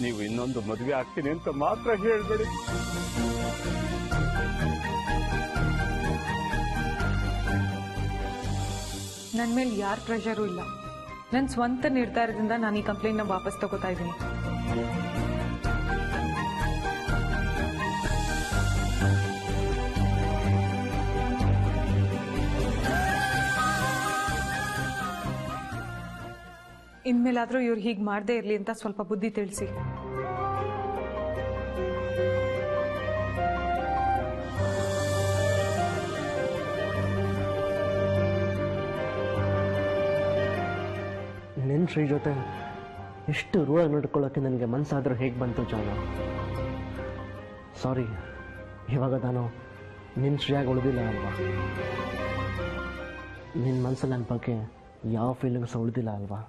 ನೀವು ಇನ್ನೊಂದು ಮದುವೆ ಆಗ್ತೀನಿ ಅಂತ ಮಾತ್ರ ಹೇಳ್ಬೇಡಿ. ನನ್ನ ಮೇಲೆ ಯಾರ ಪ್ರೆಷರು ಇಲ್ಲ. ನನ್ನ ಸ್ವಂತ ನಿರ್ಧಾರದಿಂದ ನಾನು ಈ ಕಂಪ್ಲೇಂಟ್ನ ವಾಪಸ್ ತಗೋತಾ ಇದ್ದೀನಿ. ಇನ್ಮೇಲಾದ್ರೂ ಇವ್ರು ಹೀಗೆ ಮಾಡದೇ ಇರಲಿ ಅಂತ ಸ್ವಲ್ಪ ಬುದ್ಧಿ ತಿಳಿಸಿ. ನಿನ್ನ ಶ್ರೀ ಜೊತೆ ಎಷ್ಟು ರೂಢ ನಡ್ಕೊಳ್ಳೋಕ್ಕೆ ನನಗೆ ಮನಸ್ಸಾದರೂ ಹೇಗೆ ಬಂತು ಜಾನು? ಸಾರಿ, ಇವಾಗ ನಾನು ನಿನ್ನ ಶ್ರೀಯಾಗಿ ಉಳಿದಿಲ್ಲ ಅಲ್ವಾ? ನಿನ್ನ ಮನಸ್ಸಲ್ಲಿ ನನ್ನ ಬಗ್ಗೆ ಯಾವ ಫೀಲಿಂಗ್ಸ್ ಉಳಿದಿಲ್ಲ ಅಲ್ವಾ?